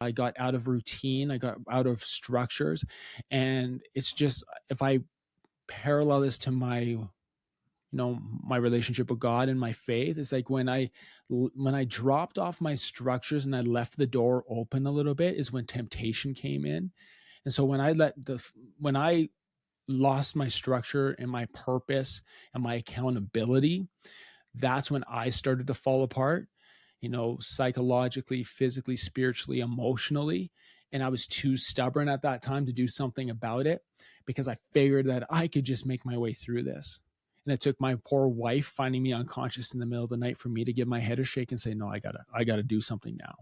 I got out of routine. I got out of structures. And it's just, if I parallel this to my relationship with God and my faith, it's like when I dropped off my structures and I left the door open a little bit is when temptation came in. And so when I lost my structure and my purpose and my accountability, that's when I started to fall apart, psychologically, physically, spiritually, emotionally. And I was too stubborn at that time to do something about it because I figured that I could just make my way through this. And it took my poor wife finding me unconscious in the middle of the night for me to give my head a shake and say, no, I gotta do something now.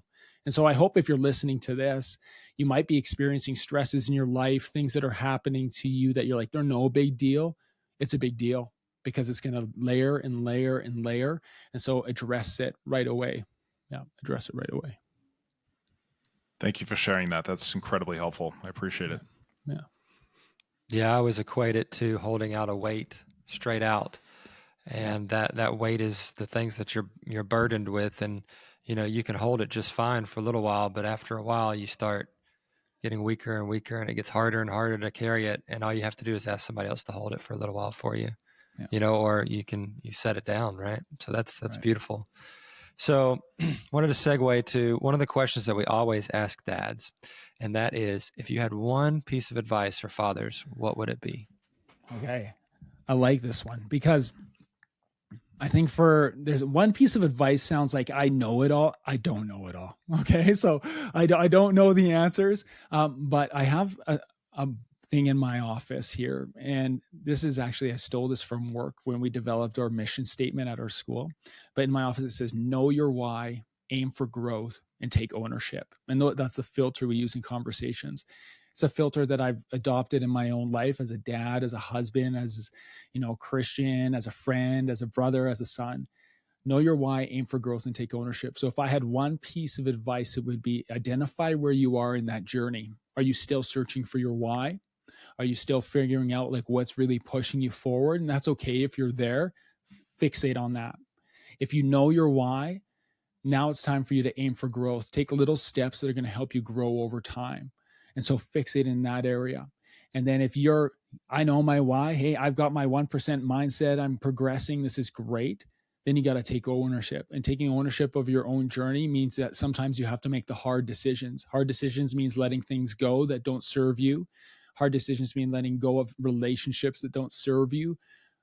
And so I hope if you're listening to this, you might be experiencing stresses in your life, things that are happening to you that you're like, they're no big deal. It's a big deal because it's going to layer and layer and layer. And so address it right away. Yeah, address it right away. Thank you for sharing that. That's incredibly helpful. I appreciate it. Yeah. Yeah, I always equate it to holding out a weight straight out. And that weight is the things that you're burdened with. And, you can hold it just fine for a little while, but after a while you start getting weaker and weaker and it gets harder and harder to carry it. And all you have to do is ask somebody else to hold it for a little while for you, or you set it down. Right. So that's right. Beautiful. So wanted to segue to one of the questions that we always ask dads. And that is, if you had one piece of advice for fathers, what would it be? Okay. I like this one because I think there's one piece of advice sounds like I know it all. I don't know it all. Okay. So I don't know the answers. But I have a thing in my office here. And this is actually, I stole this from work when we developed our mission statement at our school. But in my office, it says, know your why, aim for growth, and take ownership. And that's the filter we use in conversations. It's a filter that I've adopted in my own life as a dad, as a husband, as Christian, as a friend, as a brother, as a son. Know your why, aim for growth, and take ownership. So if I had one piece of advice, it would be identify where you are in that journey. Are you still searching for your why? Are you still figuring out what's really pushing you forward? And that's okay if you're there. Fixate on that. If you know your why, now it's time for you to aim for growth. Take little steps that are going to help you grow over time. And so fixate in that area. And then I know my why, hey, I've got my 1% mindset, I'm progressing, this is great. Then you got to take ownership. And taking ownership of your own journey means that sometimes you have to make the hard decisions. Hard decisions means letting things go that don't serve you. Hard decisions mean letting go of relationships that don't serve you.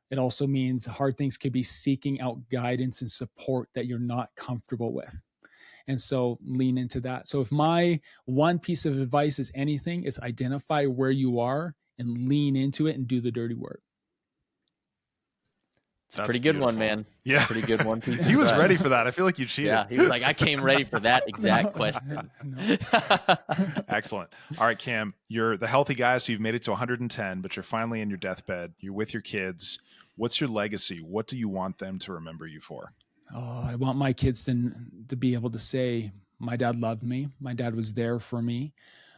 It also means hard things could be seeking out guidance and support that you're not comfortable with. And so lean into that. So if my one piece of advice is anything, it's identify where you are and lean into it and do the dirty work. It's a pretty good one, man. Yeah. Pretty good one. He was ready for that. I feel like you cheated. Yeah. He was like, I came ready for that exact question. No. Excellent. All right, Cam, you're the healthy guy. So you've made it to 110, but you're finally in your deathbed. You're with your kids. What's your legacy? What do you want them to remember you for? Oh, I want my kids to be able to say, my dad loved me. My dad was there for me.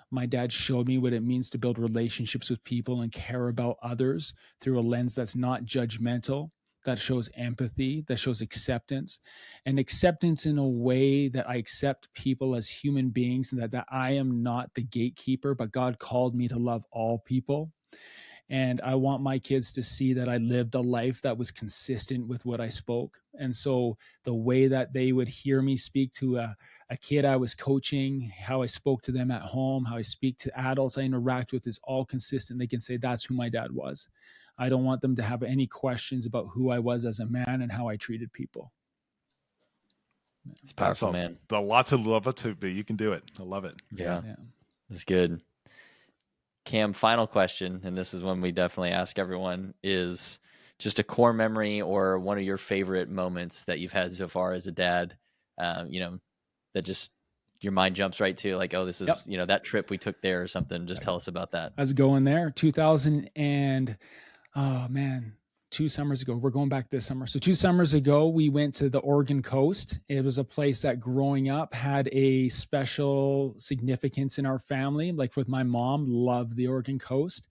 My dad showed me what it means to build relationships with people and care about others through a lens that's not judgmental, that shows empathy, that shows acceptance, and acceptance in a way that I accept people as human beings and that I am not the gatekeeper, but God called me to love all people. And I want my kids to see that I lived a life that was consistent with what I spoke. And so the way that they would hear me speak to a kid I was coaching, how I spoke to them at home, how I speak to adults I interact with is all consistent. They can say, that's who my dad was. I don't want them to have any questions about who I was as a man and how I treated people. It's powerful, man. A lot to love it to be. You can do it. I love it. Yeah. It's good. Cam, final question, and this is one we definitely ask everyone, is just a core memory or one of your favorite moments that you've had so far as a dad, that just your mind jumps right to, like, oh, this is, that trip we took there or something. Just tell us about that. I was going there, 2000 and, oh man, 2 summers ago. We're going back this summer. So 2 summers ago, we went to the Oregon coast. It was a place that growing up had a special significance in our family. Like with my mom, loved the Oregon coast.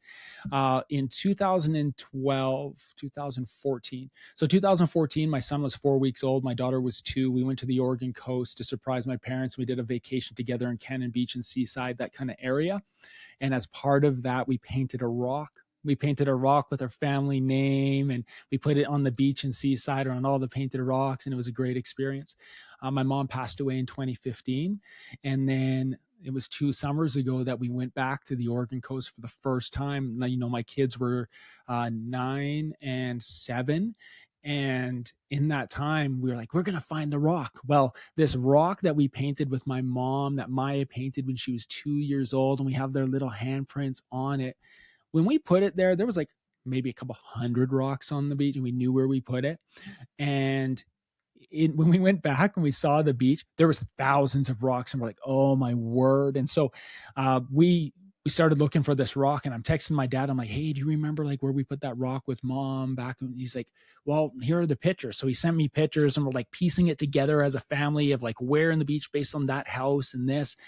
In 2014. So 2014, my son was 4 weeks old. My daughter was 2. We went to the Oregon coast to surprise my parents. We did a vacation together in Cannon Beach and Seaside, that kind of area. And as part of that, we painted a rock. We painted a rock with our family name, and we put it on the beach and Seaside or on all the painted rocks. And it was a great experience. My mom passed away in 2015. And then it was 2 summers ago that we went back to the Oregon coast for the first time. Now, my kids were 9 and 7. And in that time, we were like, we're going to find the rock. Well, this rock that we painted with my mom, that Maya painted when she was 2 years old, and we have their little handprints on it. When we put it there was like maybe a couple hundred rocks on the beach, and we knew where we put it. And when we went back and we saw the beach, there was thousands of rocks, and we're like, oh my word. And so we started looking for this rock, and I'm texting my dad. I'm like, hey, do you remember like where we put that rock with mom back? And he's like, well, here are the pictures. So he sent me pictures, and we're like piecing it together as a family of like where in the beach based on that house and this.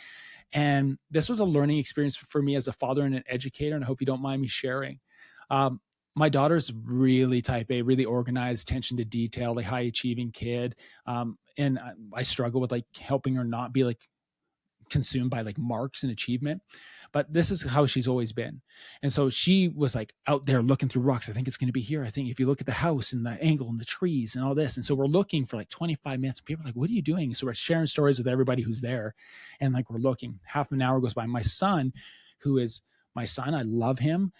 And this was a learning experience for me as a father and an educator. And I hope you don't mind me sharing. My daughter's really type A, really organized, attention to detail, like high achieving kid. And I struggle with like helping her not be like consumed by like marks and achievement, but this is how she's always been. And so she was like out there looking through rocks. I think it's going to be here. I think if you look at the house and the angle and the trees and all this. And so we're looking for like 25 minutes, and people are like, what are you doing? So we're sharing stories with everybody who's there. And like, we're looking, half an hour goes by. My son, who is my son, I love him.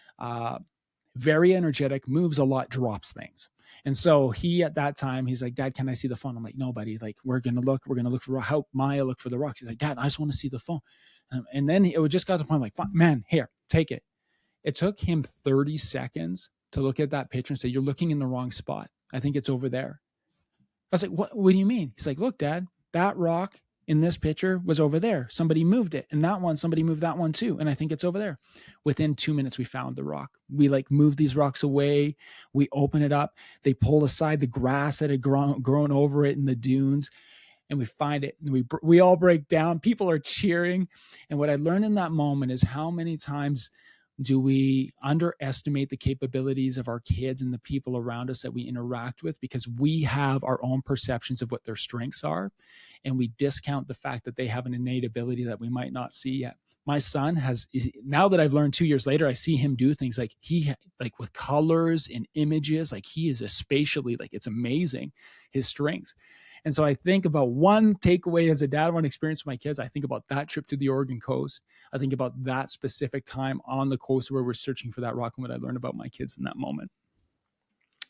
Very energetic, moves a lot, drops things. And so he, at that time, he's like, Dad, can I see the phone? I'm like, no, buddy, like we're going to look for, help Maya look for the rocks. He's like, Dad, I just want to see the phone. And then it just got to the point, like, man, here, take it. It took him 30 seconds to look at that picture and say, you're looking in the wrong spot. I think it's over there. I was like, what do you mean? He's like, look, Dad, that rock in this picture was over there. Somebody moved it. And that one, somebody moved that one too. And I think it's over there. Within 2 minutes, we found the rock. We like moved these rocks away. We open it up. They pull aside the grass that had grown over it in the dunes. And we find it, and we all break down. People are cheering. And what I learned in that moment is how many times do we underestimate the capabilities of our kids and the people around us that we interact with, because we have our own perceptions of what their strengths are, and we discount the fact that they have an innate ability that we might not see yet. My son has, now that I've learned 2 years later, I see him do things like like with colors and images, like he is a spatially, like it's amazing, his strengths. And so I think about one takeaway as a dad, one experience with my kids. I think about that trip to the Oregon coast. I think about that specific time on the coast where we're searching for that rock, and what I learned about my kids in that moment.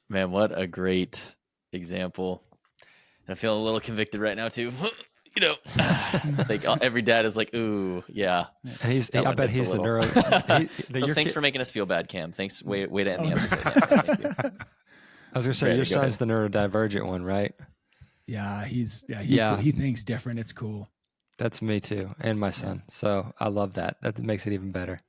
Man, what a great example. And I feel a little convicted right now too. Like every dad is like, ooh, yeah. And I bet he's the neuro. Thanks for making us feel bad, Cam. Thanks. Way to end the episode. Thank you. I was going to say, your son's the neurodivergent one, right? Yeah, he thinks different. It's cool. That's me too, and my son. So I love that. That makes it even better.